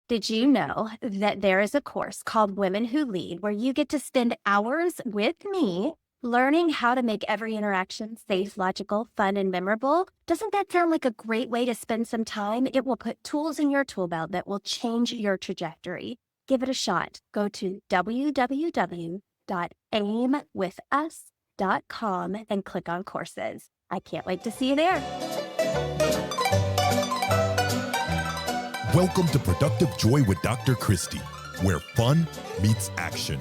Did you know that there is a course called Women Who Lead where you get to spend hours with me learning how to make every interaction safe, logical, fun, and memorable? Doesn't that sound like a great way to spend some time? It will put tools in your tool belt that will change your trajectory. Give it a shot. Go to www.aimwithus.com and click on courses. I can't wait to see you there. Welcome to Productive Joy with Dr. Christie, where fun meets action.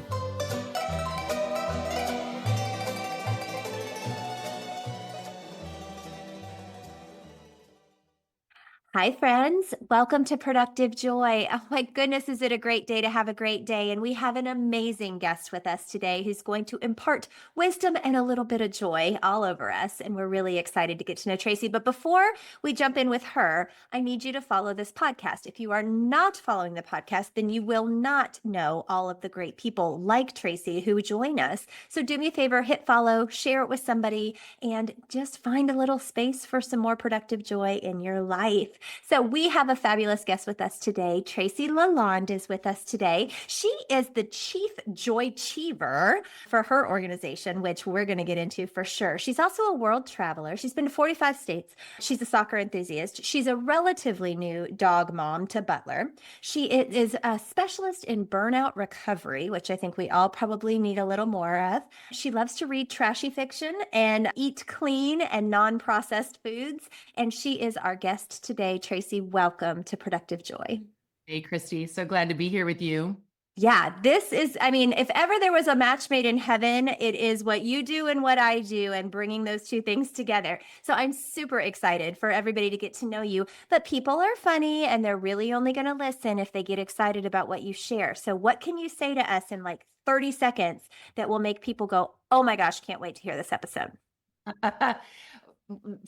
Hi, friends. Welcome to Productive Joy. Oh, my goodness, is it a great day to have a great day? And we have an amazing guest with us today who's going to impart wisdom and a little bit of joy all over us. And we're really excited to get to know Tracy. But before we jump in with her, I need you to follow this podcast. If you are not following the podcast, then you will not know all of the great people like Tracy who join us. So do me a favor, hit follow, share it with somebody, and just find a little space for some more productive joy in your life. So we have a fabulous guest with us today. Tracy LaLonde is with us today. She is the Chief Joy Achiever for her organization, which we're going to get into for sure. She's also a world traveler. She's been to 45 states. She's a soccer enthusiast. She's a relatively new dog mom to Butler. She is a specialist in burnout recovery, which I think we all probably need a little more of. She loves to read trashy fiction and eat clean and non-processed foods. And she is our guest today. Tracy, welcome to Productive Joy. Hey, Christy. So glad to be here with you. Yeah, this is, I mean, if ever there was a match made in heaven, it is what you do and what I do and bringing those two things together. So I'm super excited for everybody to get to know you. But people are funny and they're really only going to listen if they get excited about what you share. So what can you say to us in like 30 seconds that will make people go, oh my gosh, can't wait to hear this episode?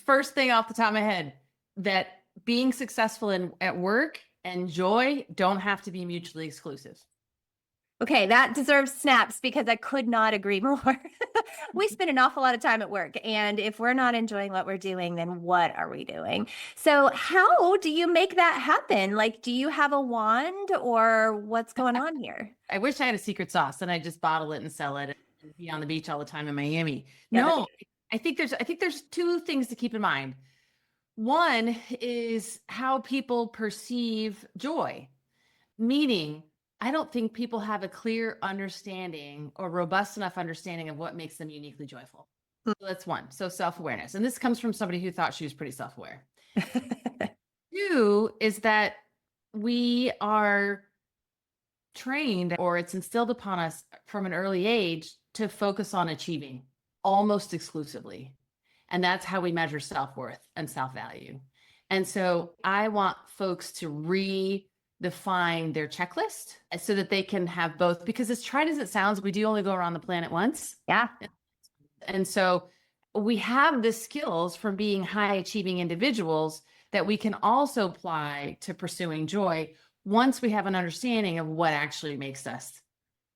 First thing off the top of my head, that being successful at work and joy don't have to be mutually exclusive. Okay, that deserves snaps because I could not agree more. We spend an awful lot of time at work, and if we're not enjoying what we're doing, then what are we doing? So how do you make that happen? Like, do you have a wand or what's going on here? I wish I had a secret sauce and I just bottle it and sell it and be on the beach all the time in Miami. Yeah, No, I think there's two things to keep in mind. One is how people perceive joy, meaning I don't think people have a clear understanding or robust enough understanding of what makes them uniquely joyful. So that's one. So self-awareness. And this comes from somebody who thought she was pretty self-aware. Two is that we are trained, or it's instilled upon us from an early age, to focus on achieving almost exclusively. And that's how we measure self-worth and self-value. And so I want folks to redefine their checklist so that they can have both, because as trite as it sounds, we do only go around the planet once. Yeah. And so we have the skills from being high achieving individuals that we can also apply to pursuing joy once we have an understanding of what actually makes us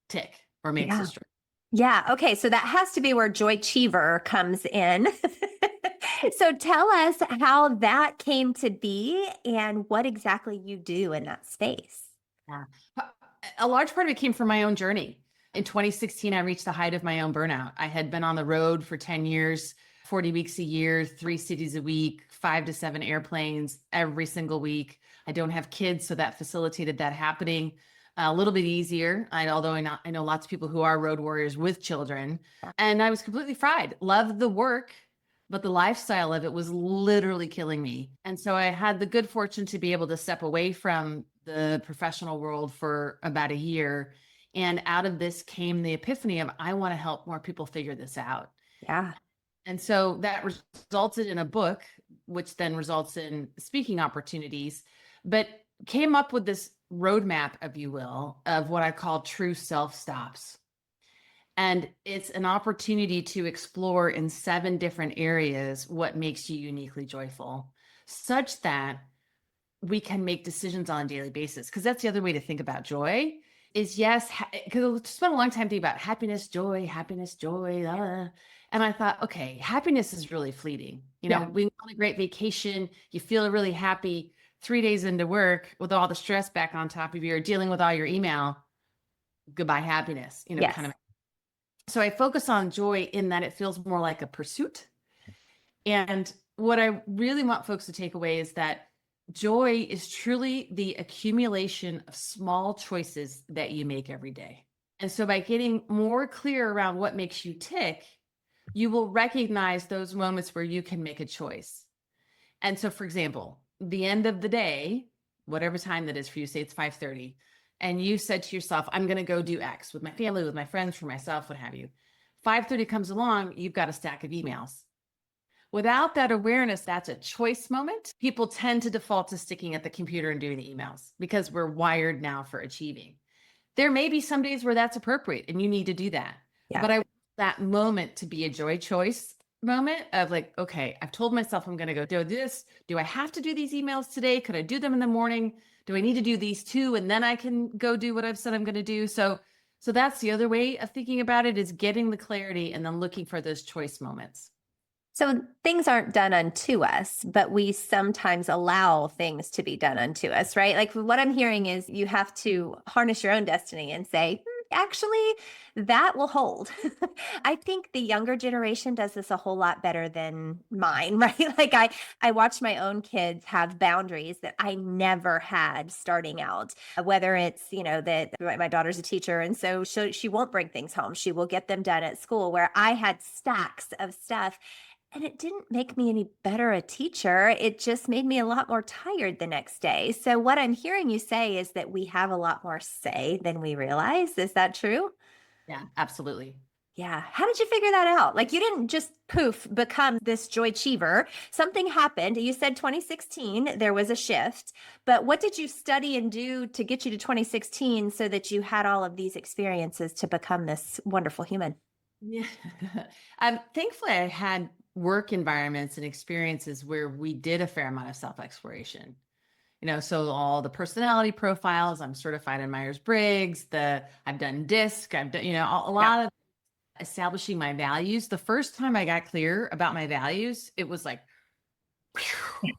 tick or makes us joy. Yeah. Okay. So that has to be where Joy Achiever comes in. So tell us how that came to be and what exactly you do in that space. Yeah. A large part of it came from my own journey. In 2016, I reached the height of my own burnout. I had been on the road for 10 years, 40 weeks a year, 3 cities a week, 5 to 7 airplanes every single week. I don't have kids, so that facilitated that happening a little bit easier. Although I know lots of people who are road warriors with children, and I was completely fried. Loved the work, but the lifestyle of it was literally killing me. And so I had the good fortune to be able to step away from the professional world for about a year. And out of this came the epiphany of, I want to help more people figure this out. Yeah. And so that resulted in a book, which then results in speaking opportunities, but came up with this roadmap, if you will, of what I call true self stops. And it's an opportunity to explore in 7 different areas what makes you uniquely joyful, such that we can make decisions on a daily basis. Because that's the other way to think about joy is, yes, because I spent a long time thinking about happiness, joy. And I thought, okay, happiness is really fleeting. You know, we go on a great vacation, you feel really happy. 3 days into work with all the stress back on top of you, or dealing with all your email, goodbye happiness, kind Yes. of. So I focus on joy in that it feels more like a pursuit. And what I really want folks to take away is that joy is truly the accumulation of small choices that you make every day. And so by getting more clear around what makes you tick, you will recognize those moments where you can make a choice. And so, for example, the end of the day, whatever time that is for you, say it's 5:30, and you said to yourself, I'm going to go do X with my family, with my friends, for myself, what have you. 5:30 comes along, you've got a stack of emails. Without that awareness, that's a choice moment. People tend to default to sticking at the computer and doing the emails because we're wired now for achieving. There may be some days where that's appropriate and you need to do that. Yeah. But I want that moment to be a joy choice moment of like, okay, I've told myself I'm going to go do this. Do I have to do these emails today? Could I do them in the morning? Do I need to do these two? And then I can go do what I've said I'm going to do. So that's the other way of thinking about it, is getting the clarity and then looking for those choice moments. So things aren't done unto us, but we sometimes allow things to be done unto us, right? Like what I'm hearing is you have to harness your own destiny and say, actually, that will hold. I think the younger generation does this a whole lot better than mine, right? Like I watch my own kids have boundaries that I never had starting out. Whether it's, that my daughter's a teacher, and so she won't bring things home. She will get them done at school, where I had stacks of stuff. And it didn't make me any better a teacher. It just made me a lot more tired the next day. So, what I'm hearing you say is that we have a lot more say than we realize. Is that true? Yeah, absolutely. Yeah. How did you figure that out? Like, you didn't just poof become this joy achiever. Something happened. You said 2016, there was a shift. But what did you study and do to get you to 2016 so that you had all of these experiences to become this wonderful human? Yeah. Thankfully, I had work environments and experiences where we did a fair amount of self-exploration. So all the personality profiles, I'm certified in Myers-Briggs, I've done DISC, I've done, a Yeah. lot of establishing my values. The first time I got clear about my values, it was like, whew,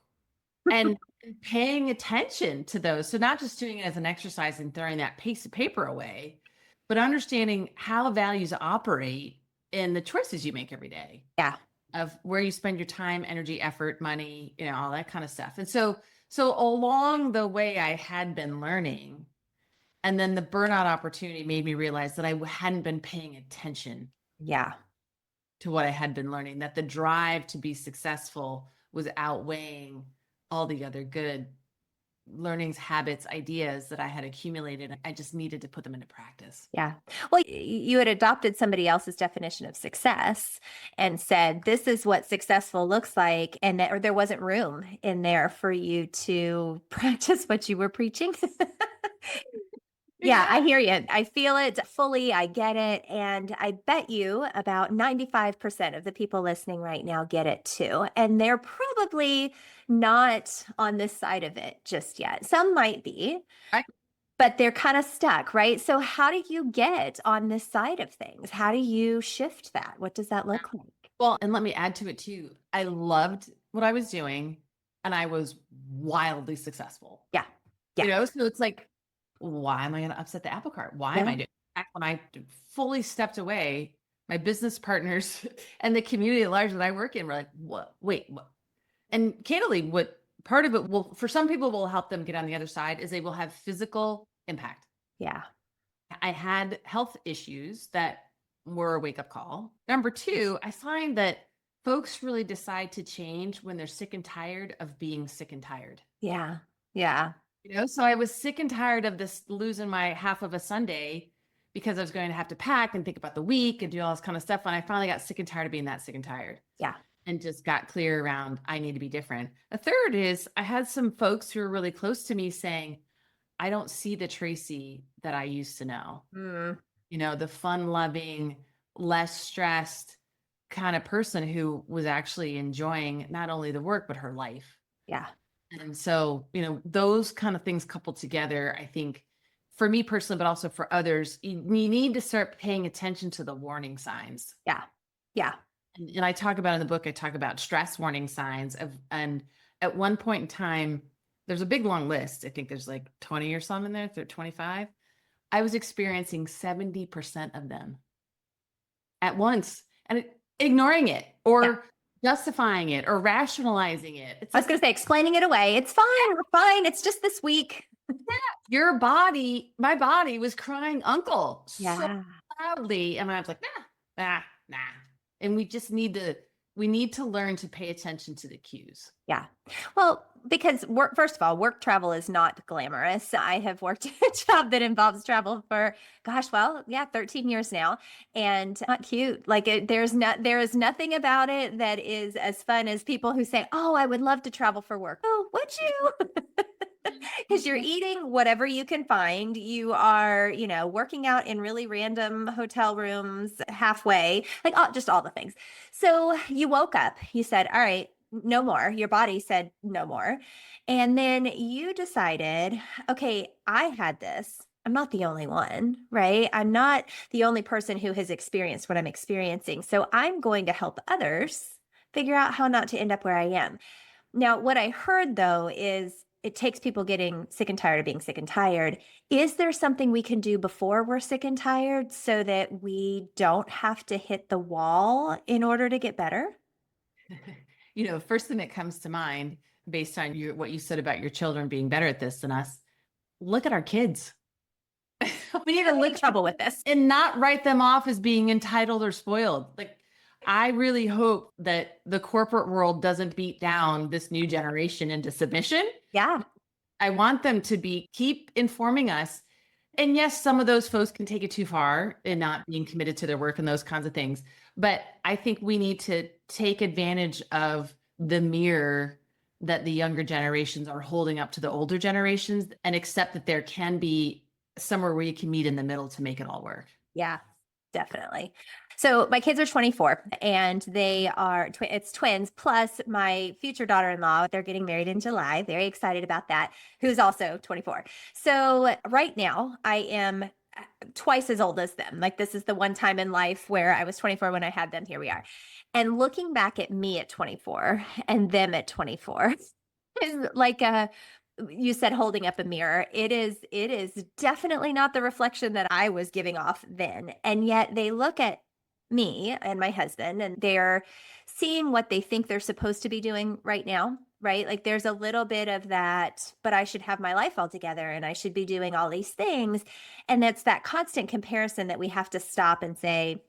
and paying attention to those. So not just doing it as an exercise and throwing that piece of paper away, but understanding how values operate in the choices you make every day, Yeah. of where you spend your time, energy, effort, money, all that kind of stuff. And so along the way, I had been learning, and then the burnout opportunity made me realize that I hadn't been paying attention Yeah. to what I had been learning, that the drive to be successful was outweighing all the other good learnings, habits, ideas that I had accumulated. I just needed to put them into practice. Yeah. Well, you had adopted somebody else's definition of success and said, this is what successful looks like. And or there wasn't room in there for you to practice what you were preaching. Yeah, I Exactly. hear you. I feel it fully. I get it. And I bet you about 95% of the people listening right now get it too. And they're probably not on this side of it just yet. Some might be, Right. but they're kind of stuck, right? So, how do you get on this side of things? How do you shift that? What does that look like? Well, and let me add to it too. I loved what I was doing, and I was wildly successful. Yeah. Yeah. So it's like, why am I going to upset the apple cart? Why am I Yeah. doing? Back when I fully stepped away, my business partners and the community at large that I work in were like, "What? Wait, what?" And candidly, what part of it will, for some people, will help them get on the other side is they will have physical impact. Yeah. I had health issues that were a wake up call. Number two, I find that folks really decide to change when they're sick and tired of being sick and tired. Yeah. Yeah. So I was sick and tired of this, losing my half of a Sunday because I was going to have to pack and think about the week and do all this kind of stuff. And I finally got sick and tired of being that sick and tired, Yeah. and just got clear around, I need to be different. A third is I had some folks who were really close to me saying, I don't see the Tracy that I used to know. Mm, The fun loving, less stressed kind of person who was actually enjoying not only the work, but her life. yeah. And so, those kind of things coupled together, I think for me personally, but also for others, you need to start paying attention to the warning signs. Yeah. Yeah. And I talk about in the book, I talk about stress warning signs and at one point in time, there's a big long list. I think there's like 20 or some in there, 25. I was experiencing 70% of them at once and ignoring it Yeah. or justifying it or rationalizing it. It's I was like going to say, explaining it away. It's fine. We're fine. It's just this week. your body, my body was crying uncle so Yeah. loudly. And I was like, nah. And we need to learn to pay attention to the cues. Yeah. Well, because work, first of all, work travel is not glamorous. I have worked a job that involves travel for, gosh, well, yeah, 13 years now, and not cute. Like there is nothing about it that is as fun as people who say, "Oh, I would love to travel for work." Oh, would you? Because you're eating whatever you can find. You are, working out in really random hotel rooms halfway, like just all the things. So you woke up, you said, all right, no more. Your body said no more. And then you decided, okay, I had this. I'm not the only one, right? I'm not the only person who has experienced what I'm experiencing. So I'm going to help others figure out how not to end up where I am. Now, what I heard though is it takes people getting sick and tired of being sick and tired. Is there something we can do before we're sick and tired so that we don't have to hit the wall in order to get better? First thing that comes to mind based on what you said about your children being better at this than us, look at our kids. We need to look trouble with this. And not write them off as being entitled or spoiled. Like, I really hope that the corporate world doesn't beat down this new generation into submission. Yeah. I want them to keep informing us. And yes, some of those folks can take it too far in not being committed to their work and those kinds of things. But I think we need to take advantage of the mirror that the younger generations are holding up to the older generations and accept that there can be somewhere where you can meet in the middle to make it all work. Yeah, definitely. So my kids are 24 and they are, it's twins, plus my future daughter-in-law. They're getting married in July. Very excited about that, who's also 24. So right now I am twice as old as them. Like this is the one time in life where I was 24 when I had them. Here we are. And looking back at me at 24 and them at 24 is like you said holding up a mirror. It is definitely not the reflection that I was giving off then. And yet they look at me and my husband and they're seeing what they think they're supposed to be doing right now, right? Like there's a little bit of that, but I should have my life all together and I should be doing all these things. And that's that constant comparison that we have to stop and say,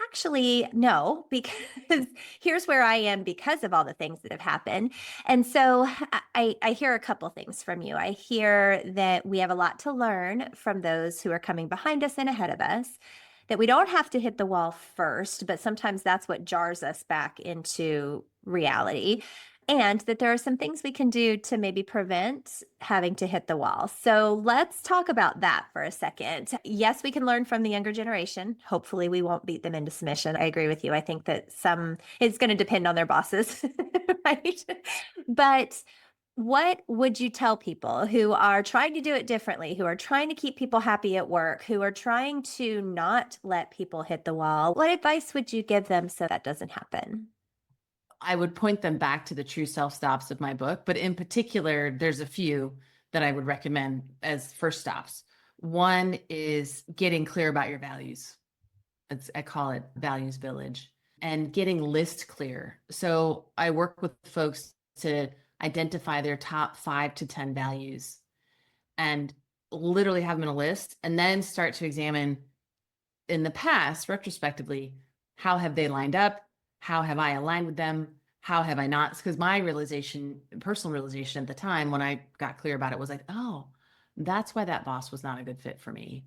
actually, no, because here's where I am because of all the things that have happened. And so I hear a couple things from you. I hear that we have a lot to learn from those who are coming behind us and ahead of us, that we don't have to hit the wall first, but sometimes that's what jars us back into reality. And that there are some things we can do to maybe prevent having to hit the wall. So let's talk about that for a second. Yes, we can learn from the younger generation. Hopefully, we won't beat them into submission. I agree with you. I think that it's going to depend on their bosses, right? But what would you tell people who are trying to do it differently, who are trying to keep people happy at work, who are trying to not let people hit the wall? What advice would you give them so that doesn't happen? I would point them back to the true self stops of my book, but in particular, there's a few that I would recommend as first stops. One is getting clear about your values. I call it values village, and getting list clear. So I work with folks to identify their top 5 to 10 values and literally have them in a list and then start to examine in the past, retrospectively, how have they lined up? How have I aligned with them? How have I not? Because my personal realization at the time when I got clear about it was like, oh, that's why that boss was not a good fit for me.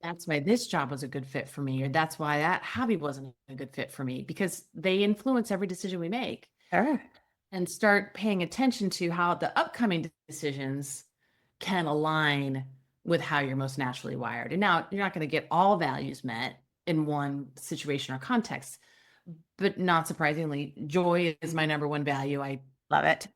That's why this job was a good fit for me, or that's why that hobby wasn't a good fit for me, because they influence every decision we make. Sure. And start paying attention to how the upcoming decisions can align with how you're most naturally wired. And now you're not going to get all values met in one situation or context, but not surprisingly, joy is my number one value. I Love it.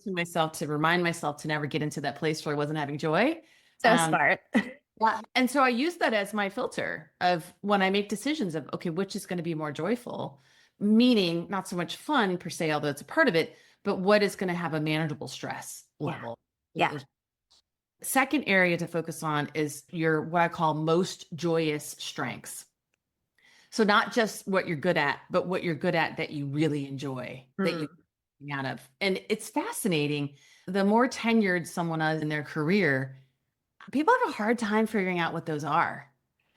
to remind myself to never get into that place where I wasn't having joy. So smart. Yeah. And so I use that as my filter of when I make decisions of, okay, which is going to be more joyful, meaning not so much fun per se, although it's a part of it, but what is going to have a manageable stress Yeah. level. Yeah. Second area to focus on is your what I call most joyous strengths. So not just what you're good at, but what you're good at that you really enjoy, that you Mm. out of. And it's fascinating. The more tenured someone is in their career, people have a hard time figuring out what those are.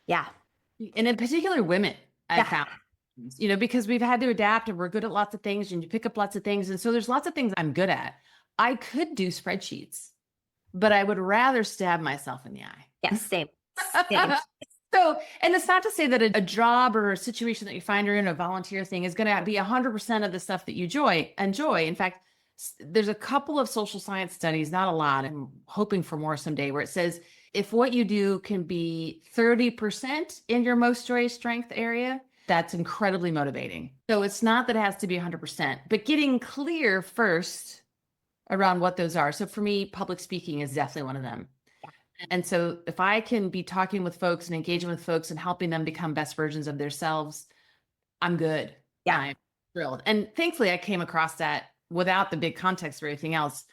Yeah. And in particular, women, I Yeah. found, because we've had to adapt and we're good at lots of things and you pick up lots of things. And so there's lots of things I'm good at. I could do spreadsheets, but I would rather stab myself in the Yes. Same. Same. eye. So, and it's not to say that a job or a situation that you find or in a volunteer thing is going to be 100% of the stuff that you enjoy. In fact, there's a couple of social science studies, not a lot. I'm hoping for more someday, where it says if what you do can be 30% in your most joyous strength area, that's incredibly motivating. So it's not that it has to be 100%, but getting clear first around what those are. So for me, public speaking is definitely one of them. And so if I can be talking with folks and engaging with folks and helping them become best versions of themselves, I'm good. Yeah. I'm thrilled. And thankfully I came across that without the big context or anything else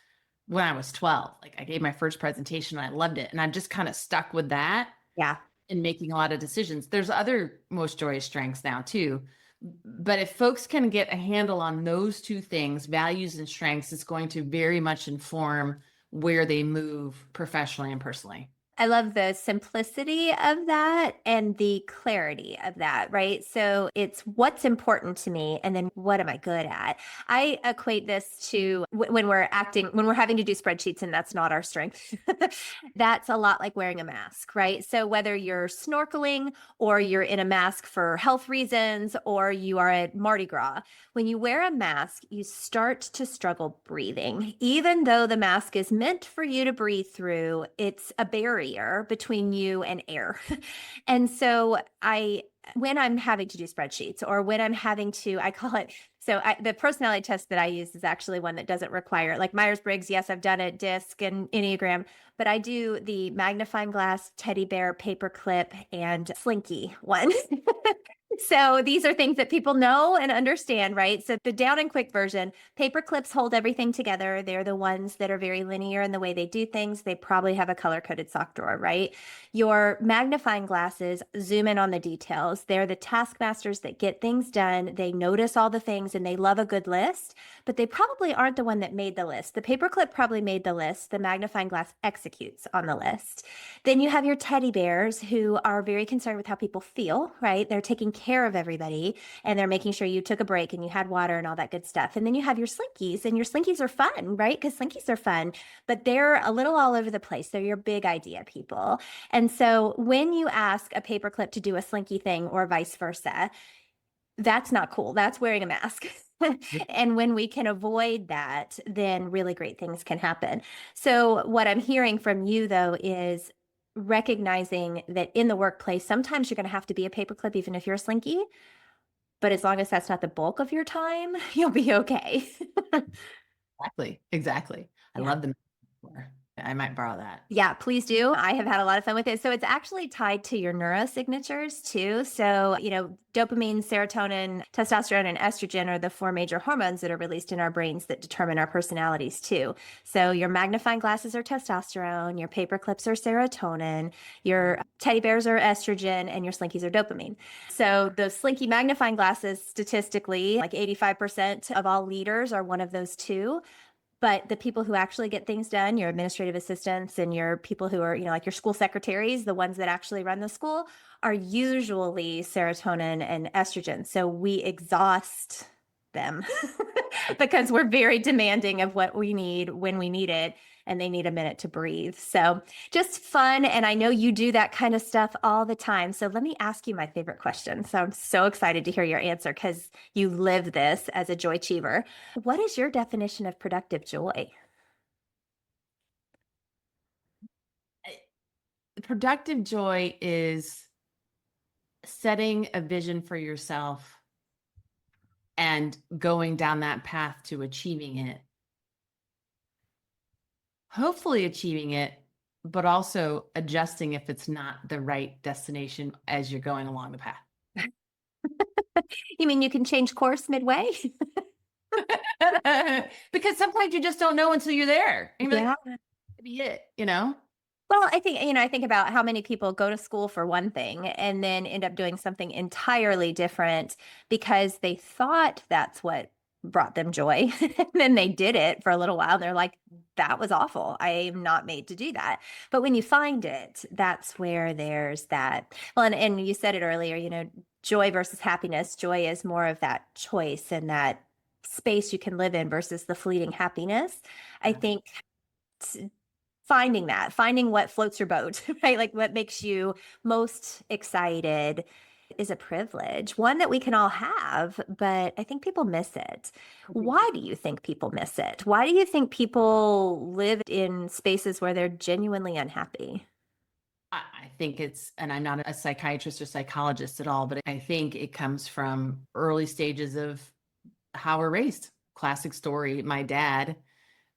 when I was 12. Like I gave my first presentation and I loved it. And I'm just kind of stuck with that Yeah. in making a lot of decisions. There's other most joyous strengths now too. But if folks can get a handle on those two things, values and strengths, it's going to very much inform where they move professionally and personally. I love the simplicity of that and the clarity of that, right? So it's what's important to me and then what am I good at? I equate this to when we're having to do spreadsheets and that's not our strength. That's a lot like wearing a mask, right? So whether you're snorkeling or you're in a mask for health reasons or you are at Mardi Gras, when you wear a mask, you start to struggle breathing. Even though the mask is meant for you to breathe through, it's a barrier between you and air. And so when I'm having to do spreadsheets or when I'm having to, I call it, the personality test that I use is actually one that doesn't require, like Myers-Briggs, yes, I've done it, DISC and Enneagram, but I do the magnifying glass, teddy bear, paperclip, and slinky one. So these are things that people know and understand, right? So the down and quick version, paper clips hold everything together. They're the ones that are very linear in the way they do things. They probably have a color-coded sock drawer, right? Your magnifying glasses zoom in on the details. They're the taskmasters that get things done. They notice all the things and they love a good list, but they probably aren't the one that made the list. The paperclip probably made the list. The magnifying glass executes on the list. Then you have your teddy bears who are very concerned with how people feel, right? They're taking care of everybody and they're making sure you took a break and you had water and all that good stuff. And then you have your slinkies, and your slinkies are fun, right? Because slinkies are fun, but they're a little all over the place. They're your big idea people. And so when you ask a paperclip to do a slinky thing or vice versa, that's not cool. That's wearing a mask. And when we can avoid that, then really great things can happen. So what I'm hearing from you though is recognizing that in the workplace, sometimes you're going to have to be a paperclip, even if you're a slinky. But as long as that's not the bulk of your time, you'll be okay. Exactly. I Yeah. love the metaphor. I might borrow that. Yeah, please do. I have had a lot of fun with it. So it's actually tied to your neurosignatures too. So, dopamine, serotonin, testosterone, and estrogen are the four major hormones that are released in our brains that determine our personalities too. So your magnifying glasses are testosterone, your paper clips are serotonin, your teddy bears are estrogen, and your slinkies are dopamine. So the slinky magnifying glasses, statistically, like 85% of all leaders are one of those two. But the people who actually get things done, your administrative assistants and your people who are, like your school secretaries, the ones that actually run the school, are usually serotonin and estrogen. So we exhaust them because we're very demanding of what we need when we need it, and they need a minute to breathe. So just fun. And I know you do that kind of stuff all the time. So let me ask you my favorite question. So I'm so excited to hear your answer because you live this as a joy achiever. What is your definition of productive joy? Productive joy is setting a vision for yourself and going down that path to achieving it. Hopefully achieving it, but also adjusting if it's not the right destination as you're going along the path. You mean you can change course midway? Because sometimes you just don't know until you're there. And you're like, Yeah. oh, that could be it, you know? Well, I think, I think about how many people go to school for one thing and then end up doing something entirely different because they thought that's what brought them joy. And then they did it for a little while. They're like, that was awful. I am not made to do that. But when you find it, that's where there's that. Well, and you said it earlier, joy versus happiness. Joy is more of that choice and that space you can live in versus the fleeting happiness. I Yeah. think finding what floats your boat, right? Like what makes you most excited is a privilege, one that we can all have, but I think people miss it. I think Why do you think people miss it? Why do you think people live in spaces where they're genuinely unhappy? I think it's, and I'm not a psychiatrist or psychologist at all, but I think it comes from early stages of how we're raised. Classic story. My dad,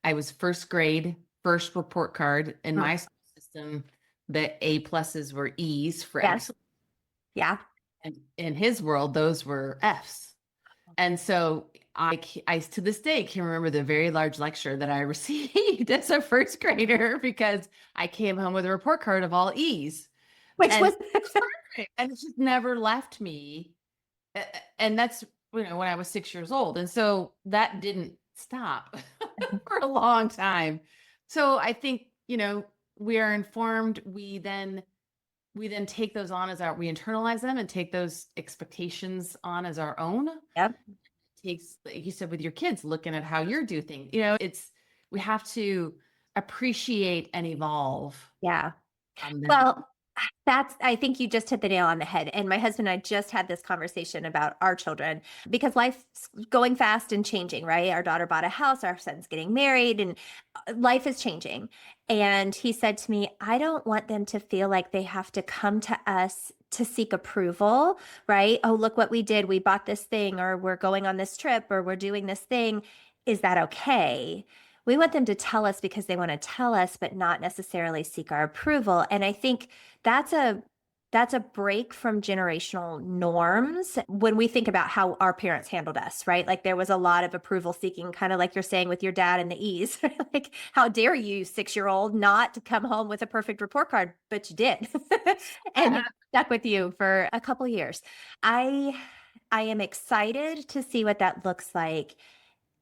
I was first grade, first report card in Mm. my school system. The A pluses were E's for Yeah. excellence. Yeah. And in his world, those were F's. And so I to this day can remember the very large lecture that I received as a first grader because I came home with a report card of all E's. Which And was, and it just never left me. And that's, when I was 6 years old. And so that didn't stop for a long time. So I think, we are informed. We then take those on we internalize them and take those expectations on as our own. yep. Takes, like you said, with your kids, looking at how you're doing things, we have to appreciate and evolve Yeah. from them. Well, I think you just hit the nail on the head. And my husband and I just had this conversation about our children because life's going fast and changing, right? Our daughter bought a house, our son's getting married, and life is changing. And he said to me, I don't want them to feel like they have to come to us to seek approval, right? Oh, look what we did. We bought this thing, or we're going on this trip, or we're doing this thing. Is that okay? We want them to tell us because they want to tell us, but not necessarily seek our approval. And I think that's a that's a break from generational norms when we think about how our parents handled us, right? Like there was a lot of approval seeking, kind of like you're saying with your dad and the E's. Like, how dare you, 6-year-old, not to come home with a perfect report card, but you did. And it stuck with you for a couple years. I I am excited to see what that looks like,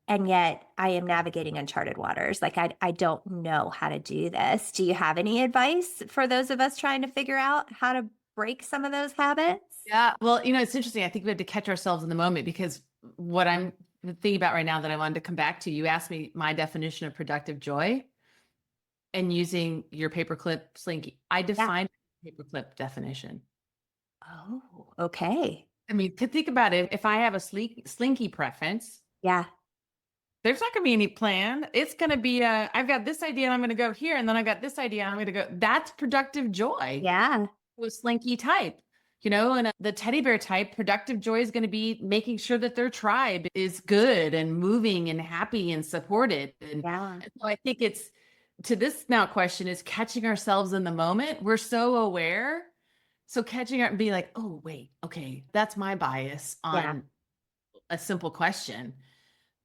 and yet I am navigating uncharted waters. Like I don't know how to do this. Do you have any advice for those of us trying to figure out how to break some of those habits? Yeah. Well, it's interesting. I think we have to catch ourselves in the moment because what I'm thinking about right now that I wanted to come back to, you asked me my definition of productive joy and using your paperclip slinky. I Yeah. define paperclip definition. Oh, okay. I mean, to think about it, if I have a slinky preference, Yeah. there's not going to be any plan. It's going to be I've got this idea and I'm going to go here, and then I got this idea and I'm going to go. That's productive joy Yeah. with slinky type. And the teddy bear type, productive joy is going to be making sure that their tribe is good and moving and happy and supported. Yeah. And so I think it's, to this now question, is catching ourselves in the moment. We're so aware. So catching up and be like, oh, wait, okay, that's my bias Yeah. on a simple question,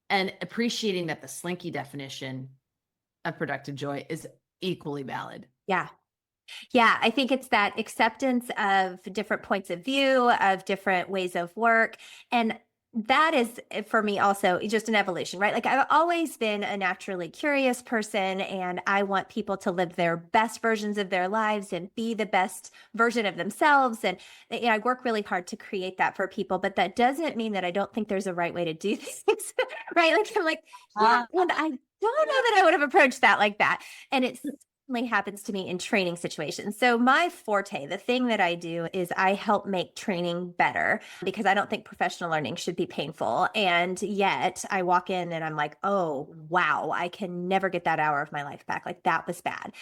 and appreciating that the slinky definition of productive joy is equally valid. Yeah. Yeah, I think it's that acceptance of different points of view, of different ways of work. And that is for me also just an evolution, right? Like I've always been a naturally curious person, and I want people to live their best versions of their lives and be the best version of themselves. And I work really hard to create that for people, but that doesn't mean that I don't think there's a right way to do things, right? Like I'm like, yeah, and I don't know that I would have approached that like that. And it's happens to me in training situations. So my forte, the thing that I do is I help make training better because I don't think professional learning should be painful. And yet I walk in and I'm like, oh, wow, I can never get that hour of my life back. Like that was bad.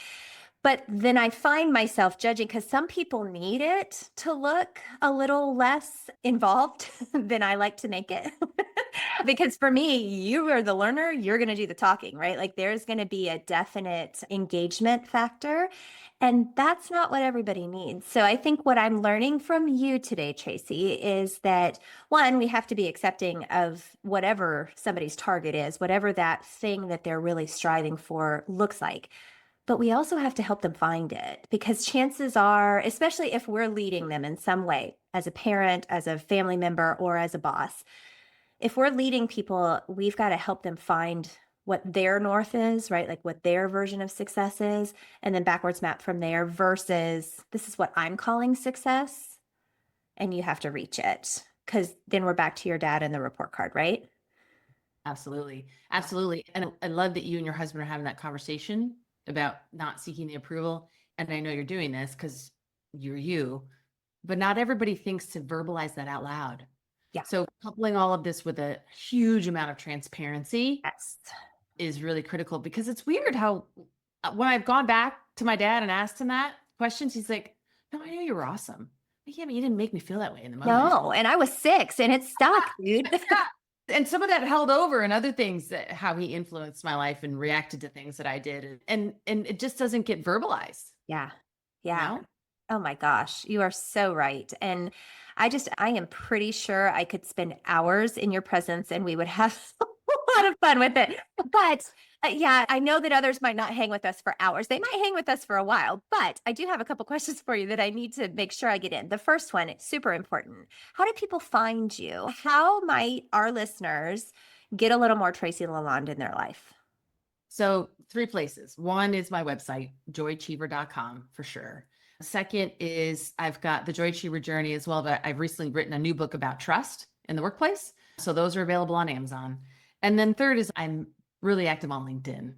But then I find myself judging because some people need it to look a little less involved than I like to make it. Because for me, you are the learner, you're going to do the talking, right? Like there's going to be a definite engagement factor. And that's not what everybody needs. So I think what I'm learning from you today, Tracy, is that one, we have to be accepting of whatever somebody's target is, whatever that thing that they're really striving for looks like. But we also have to help them find it because chances are, especially if we're leading them in some way as a parent, as a family member, or as a boss, if we're leading people, we've got to help them find what their north is, right? Like what their version of success is, and then backwards map from there versus this is what I'm calling success, and you have to reach it. Because then we're back to your dad and the report card, right? Absolutely. Absolutely. And I love that you and your husband are having that conversation about not seeking the approval. And I know you're doing this because you're you, but not everybody thinks to verbalize that out loud. Yeah. So coupling all of this with a huge amount of transparency Yes. is really critical because it's weird how when I've gone back to my dad and asked him that questions, he's like, no, I knew you were awesome. But yeah, but you didn't make me feel that way in the moment. No, and I was 6 and it stuck, dude. Yeah. And some of that held over and other things that how he influenced my life and reacted to things that I did. And it just doesn't get verbalized, Yeah. you Yeah. know? Oh my gosh, you are so right. And I am pretty sure I could spend hours in your presence and we would have a lot of fun with it. But yeah, I know that others might not hang with us for hours. They might hang with us for a while, but I do have a couple questions for you that I need to make sure I get in. The first one, it's super important. How do people find you? How might our listeners get a little more Tracy LaLonde in their life? So 3 places. One is my website, joyachiever.com for sure. Second is I've got the Joy Achiever journey as well, but I've recently written a new book about trust in the workplace. So those are available on Amazon. And then third is I'm really active on LinkedIn.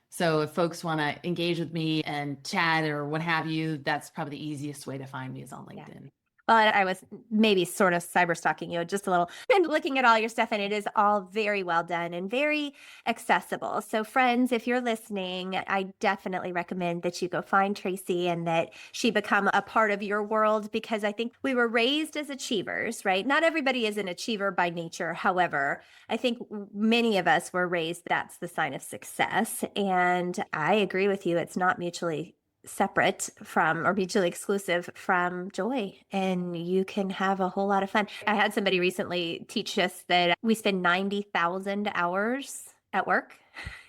So if folks want to engage with me and chat or what have you, that's probably the easiest way to find me is on Yeah. LinkedIn. Well, I was maybe sort of cyber stalking you just a little and looking at all your stuff, and it is all very well done and very accessible. So, friends, if you're listening, I definitely recommend that you go find Tracy and that she become a part of your world because I think we were raised as achievers, right? Not everybody is an achiever by nature. However, I think many of us were raised that's the sign of success. And I agree with you. It's not mutually separate from or mutually exclusive from joy, and you can have a whole lot of fun. I had somebody recently teach us that we spend 90,000 hours at work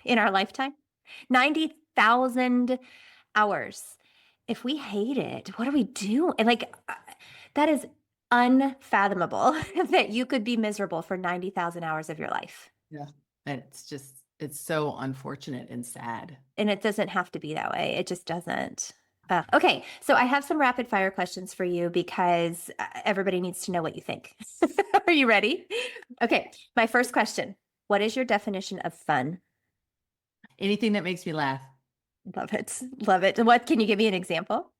in our lifetime. 90,000 hours. If we hate it, what do we do? And like that is unfathomable that you could be miserable for 90,000 hours of your life. Yeah. And it's so unfortunate and sad. And it doesn't have to be that way. It just doesn't. Okay, so I have some rapid fire questions for you because everybody needs to know what you think. Are you ready? Okay, my first question. What is your definition of fun? Anything that makes me laugh. Love it. Love it. What can you give me an example?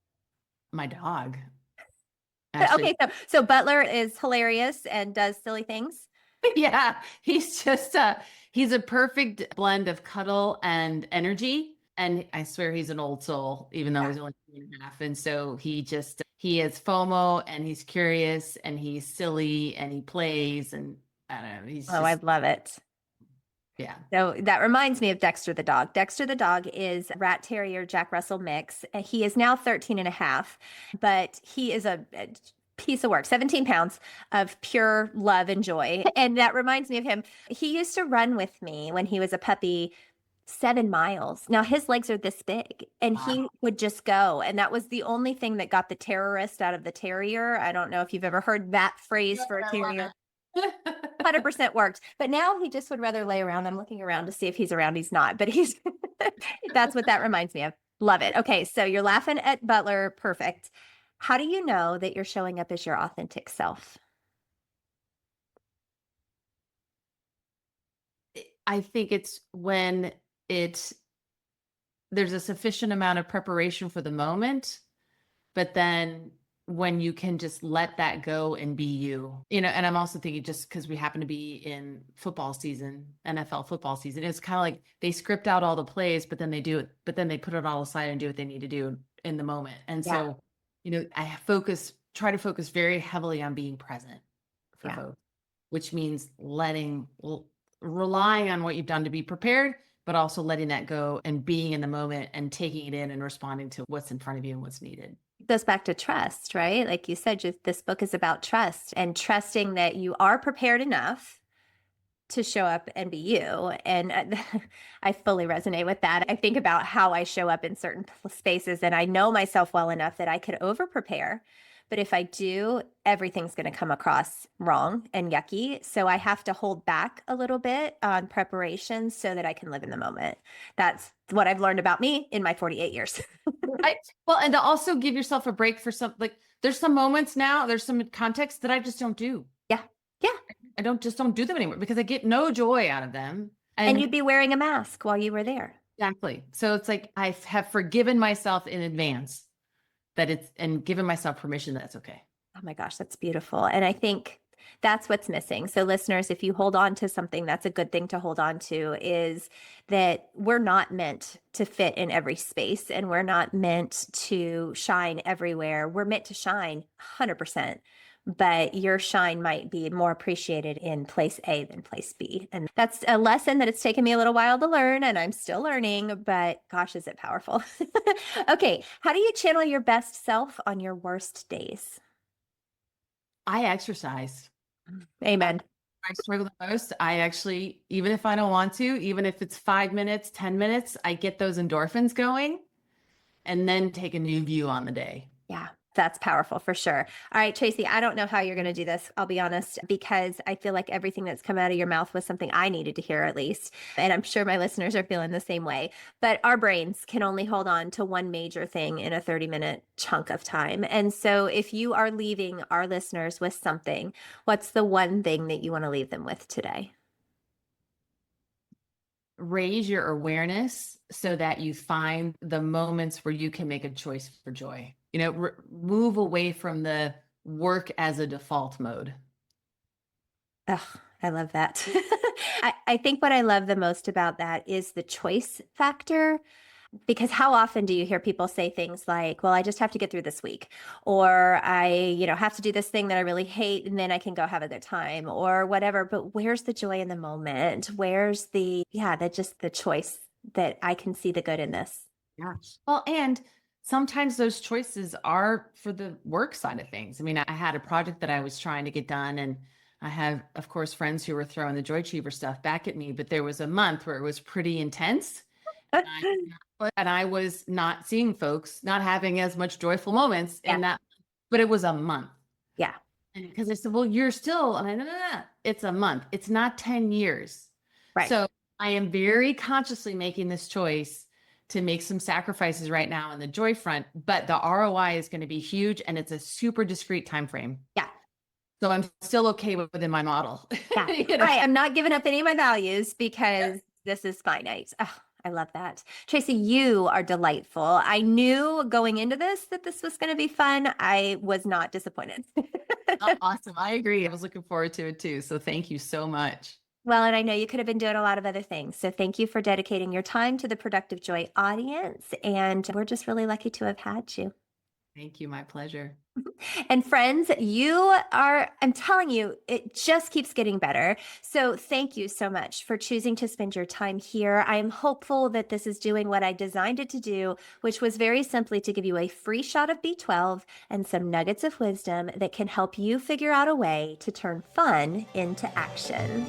My dog. Actually, Okay, so Butler is hilarious and does silly things. yeah, he's just he's a perfect blend of cuddle and energy. And I swear he's an old soul, even though he's only 3.5. And so he has FOMO and he's curious and he's silly and he plays and I don't know, he's Oh, I just love it. yeah. So that reminds me of Dexter the dog. Dexter the dog is Rat Terrier Jack Russell mix. He is now 13 and a half, but he is a piece of work, 17 pounds of pure love and joy. And that reminds me of him. He used to run with me when he was a puppy 7 miles. Now his legs are this big and he would just go. And that was the only thing that got the terrorist out of the terrier. I don't know if you've ever heard that phrase for a terrier. 100% worked. But now he just would rather lay around. I'm looking around to see if he's around. He's not, but he's that's what that reminds me of. Love it. Okay, so you're laughing at Butler. Perfect. How do you know that you're showing up as your authentic self? I think it's when there's a sufficient amount of preparation for the moment, but then when you can just let that go and be you, and I'm also thinking just because we happen to be in football season, NFL football season, it's kind of like they script out all the plays, but then they do it, but then they put it all aside and do what they need to do in the moment. And so, I try to focus very heavily on being present for Yeah. folks. which means relying on what you've done to be prepared, but also letting that go and being in the moment and taking it in and responding to what's in front of you and what's needed. It goes back to trust, right? Like you said, just this book is about trust and trusting that you are prepared enough to show up and be you. And I fully resonate with that. I think about how I show up in certain spaces, and I know myself well enough that I could over prepare. But if I do, everything's going to come across wrong and yucky. So I have to hold back a little bit on preparation so that I can live in the moment. That's what I've learned about me in my 48 years. Right. Well, and to also give yourself a break for there's some moments now, there's some context that I just don't do. Yeah. Yeah. I don't do them anymore because I get no joy out of them. And you'd be wearing a mask while you were there. Exactly. So it's like I have forgiven myself in advance and given myself permission that it's okay. Oh my gosh, that's beautiful. And I think that's what's missing. So listeners, if you hold on to something, that's a good thing to hold on to, is that we're not meant to fit in every space, and we're not meant to shine everywhere. We're meant to shine 100%. But your shine might be more appreciated in place A than place B. And that's a lesson that it's taken me a little while to learn, and I'm still learning, but gosh, is it powerful. Okay. How do you channel your best self on your worst days? I exercise. Amen. I struggle the most. I actually, even if I don't want to, even if it's 5 minutes, 10 minutes, I get those endorphins going and then take a new view on the day. Yeah, that's powerful for sure. All right, Tracy, I don't know how you're going to do this, I'll be honest, because I feel like everything that's come out of your mouth was something I needed to hear at least. And I'm sure my listeners are feeling the same way. But our brains can only hold on to one major thing in a 30-minute chunk of time. And so if you are leaving our listeners with something, what's the one thing that you want to leave them with today? Raise your awareness so that you find the moments where you can make a choice for joy. Move away from the work as a default mode. Oh, I love that. I think what I love the most about that is the choice factor. Because how often do you hear people say things like, well, I just have to get through this week, or I, have to do this thing that I really hate, and then I can go have a good time, or whatever. But where's the joy in the moment? Where's the choice that I can see the good in this? Yeah. Well, and sometimes those choices are for the work side of things. I mean, I had a project that I was trying to get done, and I have, of course, friends who were throwing the Joy Achiever stuff back at me, but there was a month where it was pretty intense. And I was not seeing folks, not having as much joyful moments in that, but it was a month. Yeah. And because I said, well, you're still, and I, no, it's a month. It's not 10 years. Right. So I am very consciously making this choice to make some sacrifices right now on the joy front, but the ROI is going to be huge, and it's a super discrete time frame. Yeah. So I'm still okay within my model. Yeah. Right. I'm not giving up any of my values because this is finite. Oh, I love that. Tracy, you are delightful. I knew going into this that this was going to be fun. I was not disappointed. Awesome. I agree. I was looking forward to it too. So thank you so much. Well, and I know you could have been doing a lot of other things. So thank you for dedicating your time to the Productive Joy audience. And we're just really lucky to have had you. Thank you. My pleasure. And friends, I'm telling you, it just keeps getting better. So thank you so much for choosing to spend your time here. I am hopeful that this is doing what I designed it to do, which was very simply to give you a free shot of B12 and some nuggets of wisdom that can help you figure out a way to turn fun into action.